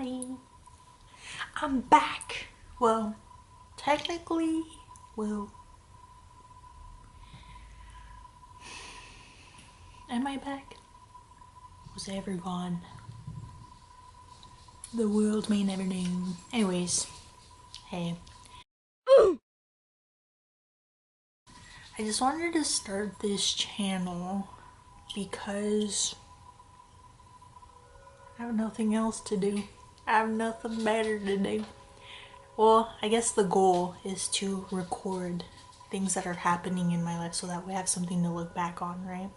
Hi, I'm back. Well, technically, well, am I back? Was I ever gone? The world may never know. Anyways, hey. I just wanted to start this channel because I have nothing else to do. I have nothing better to do. Well, I guess the goal is to record things that are happening in my life so that we have something to look back on, right?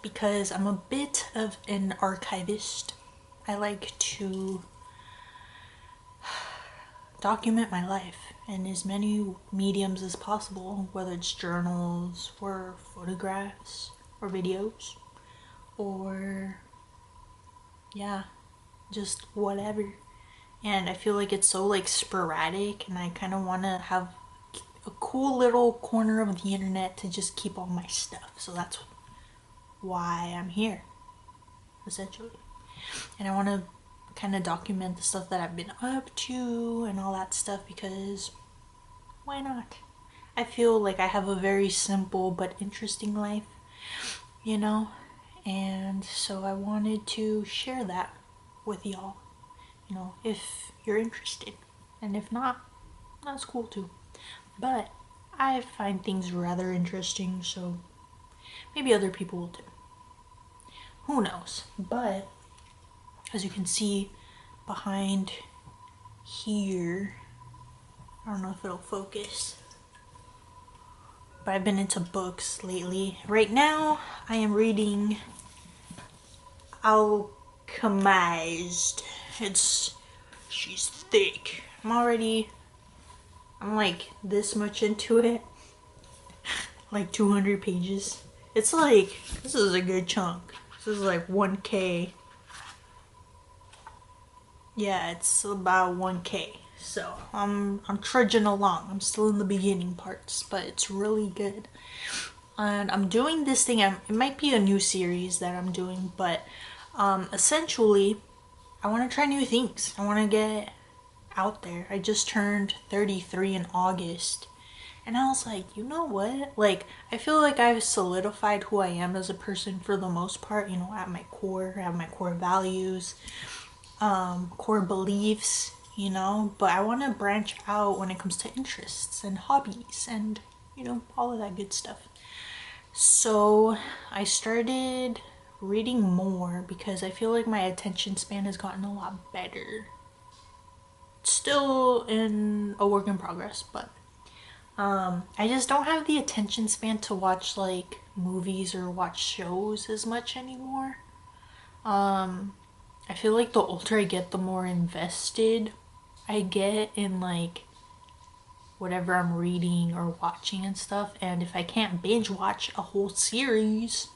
Because I'm a bit of an archivist. I like to document my life in as many mediums as possible, whether it's journals or photographs or videos or yeah, just whatever. And I feel like it's so like sporadic, and I kind of want to have a cool little corner of the internet to just keep all my stuff. So that's why I'm here, essentially. And I want to kind of document the stuff that I've been up to and all that stuff because why not? I feel like I have a very simple but interesting life, you know? And so I wanted to share that with y'all, you know, if you're interested. And if not, that's cool too. But I find things rather interesting, so maybe other people will too. Who knows? But as you can see behind here, I don't know if it'll focus, but I've been into books lately. Right now, I am reading Alchemized. She's thick. I'm like this much into it. Like 200 pages. It's like, this is a good chunk. This is like 1K. Yeah, it's about 1K. So I'm trudging along. I'm still in the beginning parts, but it's really good. And I'm doing this thing. It might be a new series that I'm doing, but essentially, I want to try new things. I want to get out there. I just turned 33 in August, and I was like, you know what? Like, I feel like I've solidified who I am as a person for the most part. You know, at my core, I have my core values, core beliefs, you know, but I want to branch out when it comes to interests and hobbies and, you know, all of that good stuff. So I started reading more because I feel like my attention span has gotten a lot better. It's still in a work in progress, but I just don't have the attention span to watch like movies or watch shows as much anymore. I feel like the older I get, the more invested I get in like whatever I'm reading or watching and stuff. And if I can't binge watch a whole series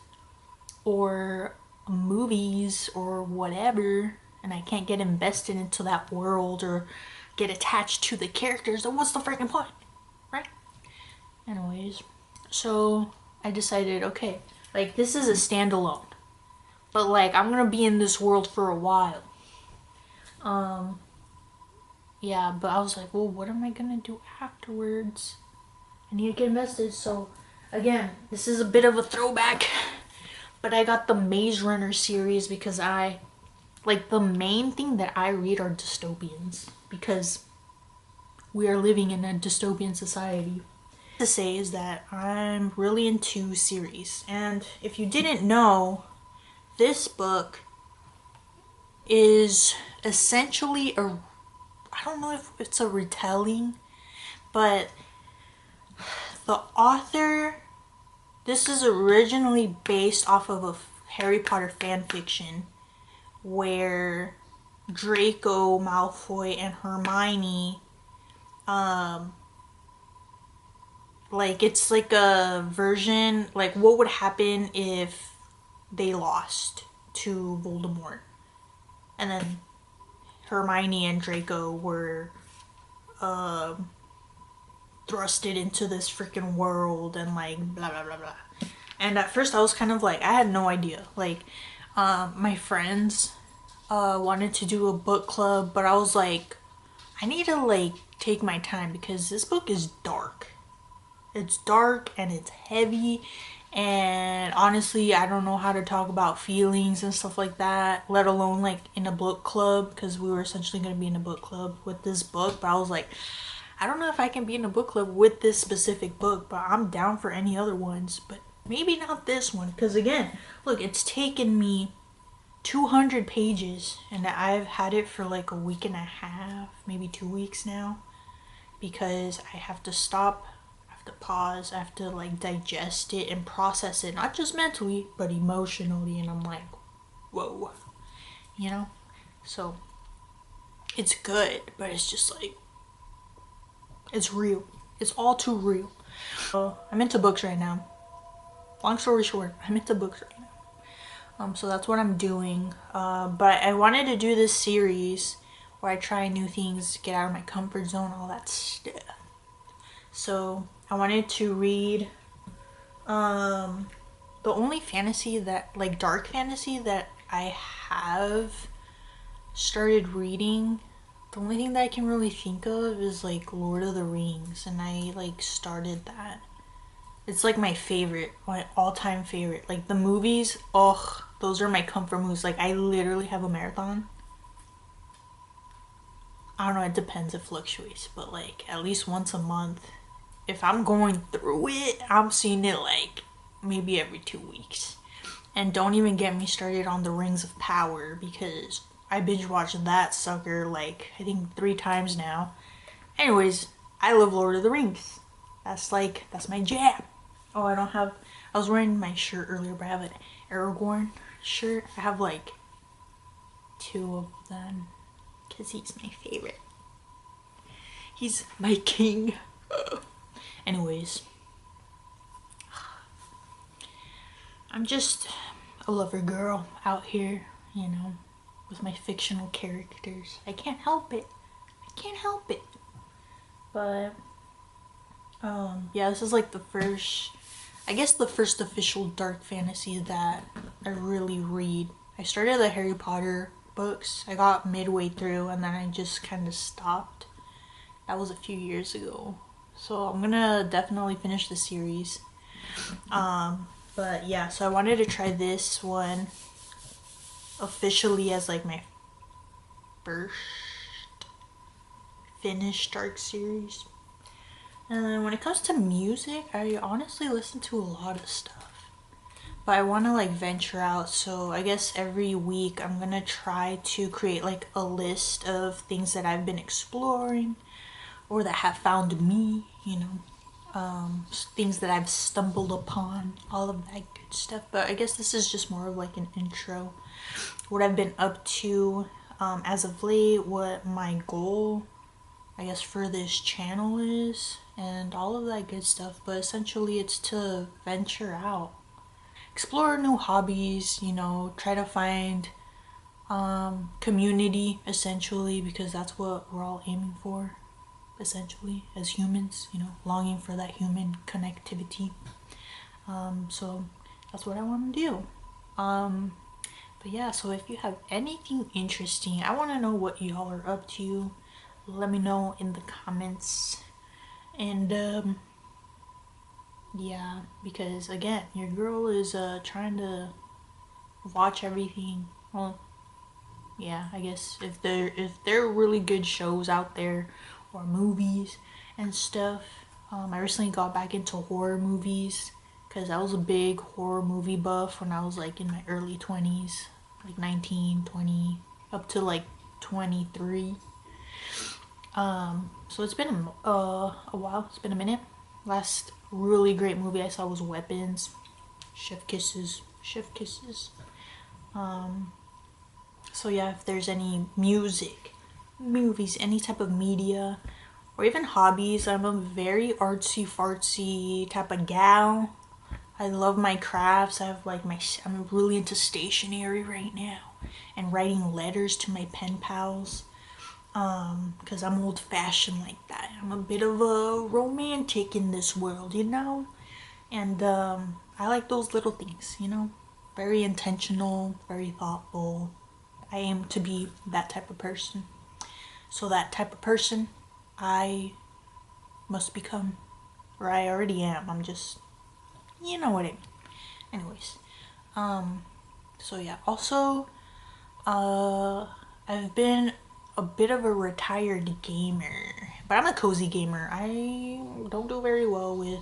or movies or whatever, and I can't get invested into that world or get attached to the characters, then what's the freaking point? Right? Anyways, so I decided, okay, like this is a standalone, but like I'm gonna be in this world for a while. Yeah, but I was like, well, what am I gonna do afterwards? I need to get invested. So again, this is a bit of a throwback, but I got the Maze Runner series because I like the main thing that I read are dystopians because we are living in a dystopian society. To say is that I'm really into series, and if you didn't know, this book is essentially I don't know if it's a retelling, but the author, this is originally based off of a Harry Potter fan fiction where Draco Malfoy and Hermione, like it's like a version, like what would happen if they lost to Voldemort, and then Hermione and Draco were thrusted into this freaking world and like blah blah blah blah. And at first I was kind of like, I had no idea. Like, my friends wanted to do a book club, but I was like, I need to like take my time because this book is dark. It's dark and it's heavy, and honestly, I don't know how to talk about feelings and stuff like that, let alone like in a book club, because we were essentially going to be in a book club with this book. But I was like, I don't know if I can be in a book club with this specific book, but I'm down for any other ones, but maybe not this one, because again, look, it's taken me 200 pages and I've had it for like a week and a half, maybe 2 weeks now, because I have to stop, I have to pause, I have to like digest it and process it, not just mentally, but emotionally. And I'm like, whoa, you know? So it's good, but it's just like, it's real. It's all too real. I'm into books right now. Long story short, I'm into books right now. So that's what I'm doing. But I wanted to do this series where I try new things, get out of my comfort zone, all that stuff. So I wanted to read the only fantasy that, like dark fantasy, that I have started reading. The only thing that I can really think of is like Lord of the Rings, and I like started that. It's like my favorite, my all-time favorite. Like the movies, ugh, those are my comfort movies. Like I literally have a marathon. I don't know, it depends, it fluctuates, but like at least once a month. If I'm going through it, I'm seeing it like maybe every 2 weeks. And don't even get me started on the Rings of Power, because I binge watched that sucker like I think 3 times now. Anyways, I love Lord of the Rings. That's my jam. Oh, I don't have. I was wearing my shirt earlier, but I have an Aragorn shirt. I have like 2 of them because he's my favorite. He's my king. Anyways, I'm just a lover girl out here, you know, with my fictional characters. I can't help it. I can't help it. But yeah, this is like the first, I guess the first official dark fantasy that I really read. I started the Harry Potter books. I got midway through and then I just kind of stopped. That was a few years ago. So I'm gonna definitely finish the series. But yeah, so I wanted to try this one officially as like my first finished dark series. And when it comes to music, I honestly listen to a lot of stuff. But I want to like venture out, so I guess every week I'm gonna try to create like a list of things that I've been exploring or that have found me, you know, things that I've stumbled upon, all of that good stuff. But I guess this is just more of like an intro, what I've been up to as of late, what my goal, I guess, for this channel is, and all of that good stuff. But essentially it's to venture out, explore new hobbies, you know, try to find community, essentially, because that's what we're all aiming for, essentially, as humans, you know, longing for that human connectivity. So that's what I want to do. But yeah, so if you have anything interesting, I want to know what y'all are up to. Let me know in the comments. And yeah, because again, your girl is trying to watch everything. Well, yeah, I guess if there are really good shows out there or movies and stuff. I recently got back into horror movies because I was a big horror movie buff when I was like in my early 20s, like 19, 20, up to like 23. So it's been a while. It's been a minute. Last really great movie I saw was Weapons. Chef kisses. Chef kisses. So yeah, if there's any music, movies, any type of media, or even hobbies, I'm a very artsy fartsy type of gal. I love my crafts. I have like I'm really into stationery right now and writing letters to my pen pals. Because I'm old fashioned like that. I'm a bit of a romantic in this world, you know? And I like those little things, you know? Very intentional, very thoughtful. I aim to be that type of person. So that type of person I must become, or I already am. I'm just, you know what I mean. Anyways, so yeah. Also, I've been a bit of a retired gamer, but I'm a cozy gamer. I don't do very well with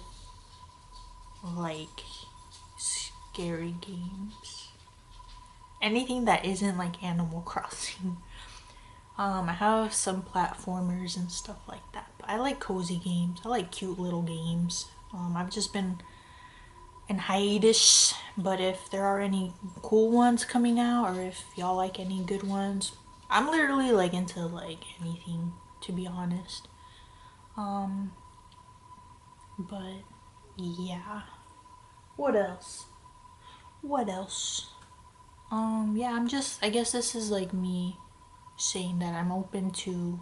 like scary games. Anything that isn't like Animal Crossing. I have some platformers and stuff like that, but I like cozy games. I like cute little games. I've just been in hiatus, but if there are any cool ones coming out, or if y'all like any good ones, I'm literally like into like anything, to be honest. But yeah. What else? What else? Yeah, I guess this is like me saying that I'm open to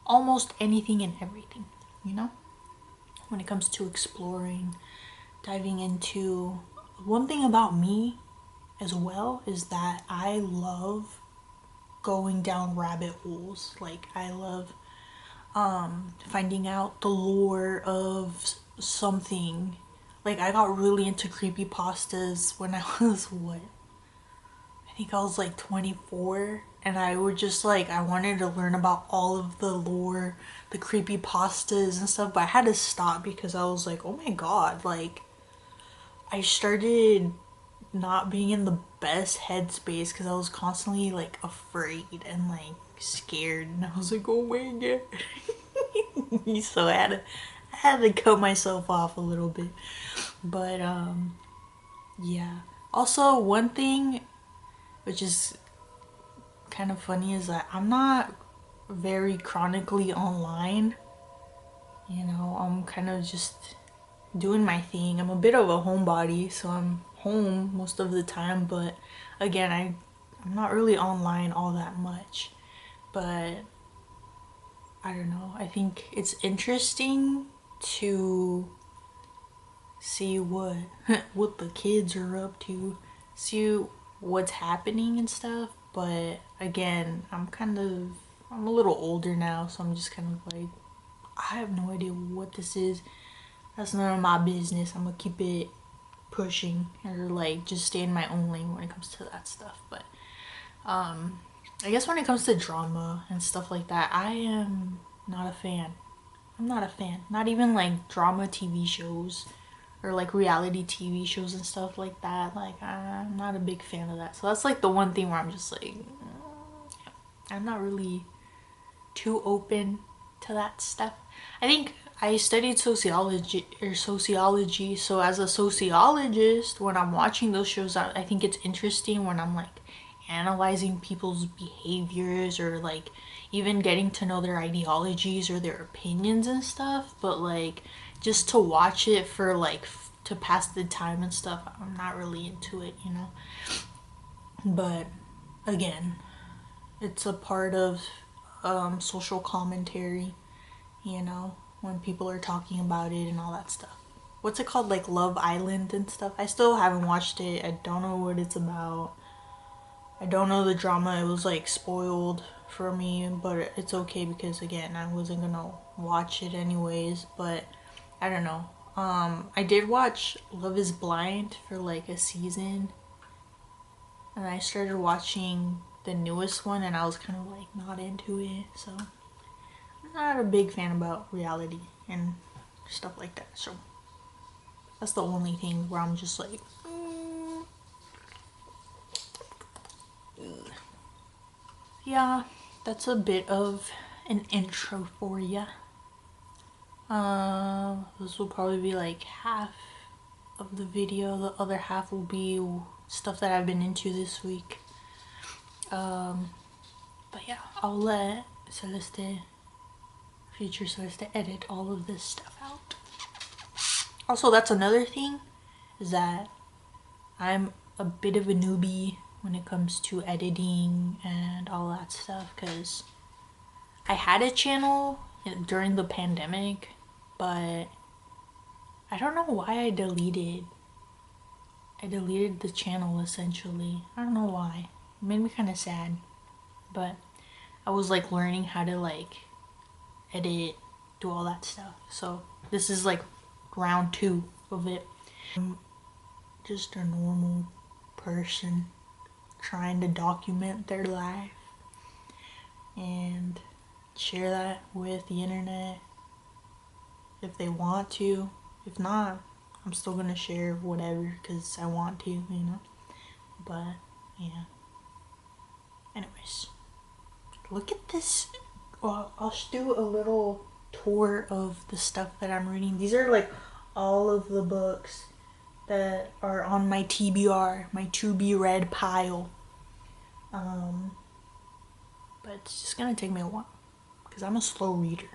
almost anything and everything, you know? When it comes to exploring, diving into. One thing about me as well is that I love going down rabbit holes. Like, I love finding out the lore of something. Like, I got really into creepy pastas when I was what? I think I was like 24, and I would just like, I wanted to learn about all of the lore, the creepy pastas and stuff, but I had to stop because I was like, oh my god, like, I started not being in the best headspace because I was constantly like afraid and like scared, and I was like, oh my god. So I had to cut myself off a little bit. But yeah. Also, one thing which is kind of funny is that I'm not very chronically online. You know, I'm kind of just doing my thing. I'm a bit of a homebody, so I'm home most of the time, but again, I'm not really online all that much. But I don't know. I think it's interesting to see what what the kids are up to, see what's happening and stuff. But again, I'm a little older now, so I'm just kind of like, I have no idea what this is. That's none of my business. I'm gonna keep it pushing, or like just stay in my own lane when it comes to that stuff. But I guess when it comes to drama and stuff like that, I am not a fan. I'm not a fan. Not even like drama TV shows or like reality TV shows and stuff like that. Like, I'm not a big fan of that. So that's like the one thing where I'm just like, I'm not really too open to that stuff. I think I studied sociology, so as a sociologist, when I'm watching those shows, I think it's interesting when I'm like analyzing people's behaviors, or like even getting to know their ideologies or their opinions and stuff. But like, just to watch it for like to pass the time and stuff, I'm not really into it, you know. But again, it's a part of social commentary, you know, when people are talking about it and all that stuff. What's it called, like Love Island and stuff? I still haven't watched it. I don't know what it's about. I don't know the drama. It was like spoiled for me, but it's okay because again, I wasn't gonna watch it anyways. But I don't know. I did watch Love is Blind for like a season, and I started watching the newest one, and I was kind of like not into it. So I'm not a big fan about reality and stuff like that. So that's the only thing where I'm just like, yeah, that's a bit of an intro for you. This will probably be like half of the video. The other half will be stuff that I've been into this week. But yeah, I'll let future Celeste, edit all of this stuff out. Also, that's another thing, is that I'm a bit of a newbie when it comes to editing and all that stuff, because I had a channel during the pandemic, but I don't know why I deleted the channel essentially. I don't know why. It made me kind of sad, but I was like learning how to like edit, do all that stuff. So this is like round 2 of it. Just a normal person trying to document their life and share that with the internet if they want to. If not, I'm still gonna share whatever because I want to, you know. But yeah. Anyways, look at this. Well, I'll just do a little tour of the stuff that I'm reading. These are like all of the books that are on my TBR, my to be read pile. But it's just gonna take me a while because I'm a slow reader.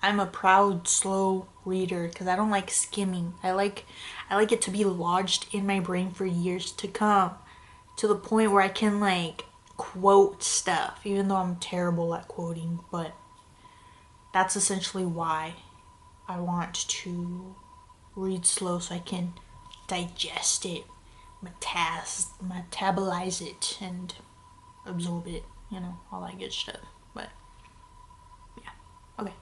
I'm a proud slow reader because I don't like skimming. I like it to be lodged in my brain for years to come, to the point where I can like quote stuff, even though I'm terrible at quoting. But that's essentially why I want to read slow, so I can digest it, metabolize it, and absorb it, you know, all that good stuff. But yeah, okay.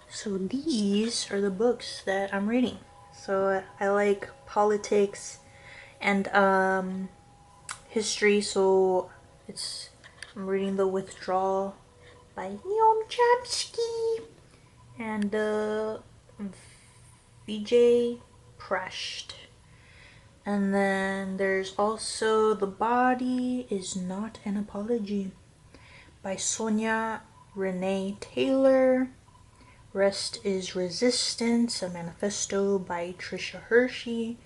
So these are the books that I'm reading. So I like politics and history. So I'm reading The Withdrawal by Noam Chomsky and Vijay Prasht. And then there's also The Body Is Not an Apology by Sonia Renee Taylor. Rest is Resistance, a manifesto by Tricia Hershey.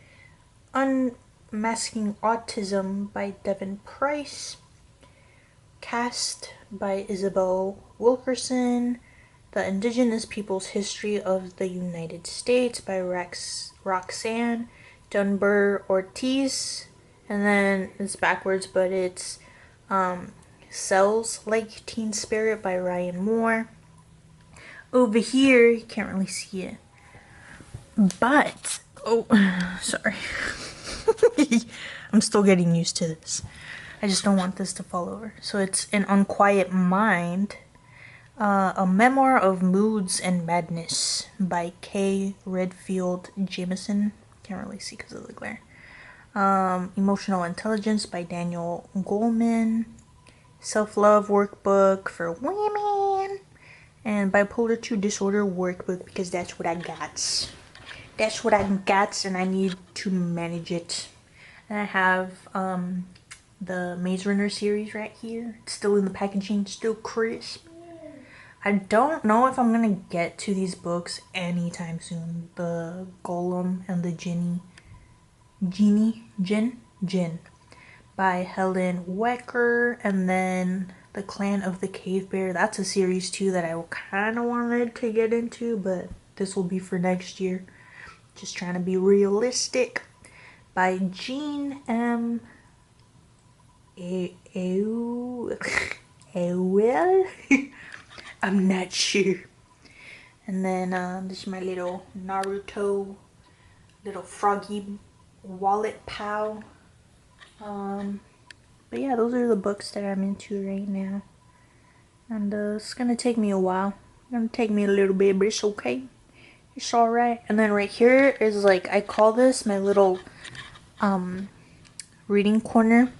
Unmasking Autism by Devin Price. Cast by Isabel Wilkerson. The Indigenous Peoples History of the United States by Roxanne Dunbar Ortiz. And then it's backwards, but it's Cells Like Teen Spirit by Ryan Moore. Over here, you can't really see it, but oh, sorry. I'm still getting used to this. I just don't want this to fall over. So it's An Unquiet Mind, a memoir of moods and madness by Kay Redfield Jameson. Can't really see because of the glare. Emotional Intelligence by Daniel Goleman. Self-Love Workbook for Women. And Bipolar 2 Disorder Workbook, because that's what I got. That's what I got, and I need to manage it. And I have the Maze Runner series right here. It's still in the packaging, still crisp. I don't know if I'm gonna get to these books anytime soon. The Golem and the Jinn by Helen Wecker, and then The Clan of the Cave Bear. That's a series too that I kind of wanted to get into, but this will be for next year. Just trying to be realistic. By Jean M. Well, I'm not sure. And then this is my little Naruto, little froggy wallet pal. But yeah, those are the books that I'm into right now. And it's gonna take me a while. It's gonna take me a little bit, but it's okay. It's alright. And then right here is like, I call this my little reading corner.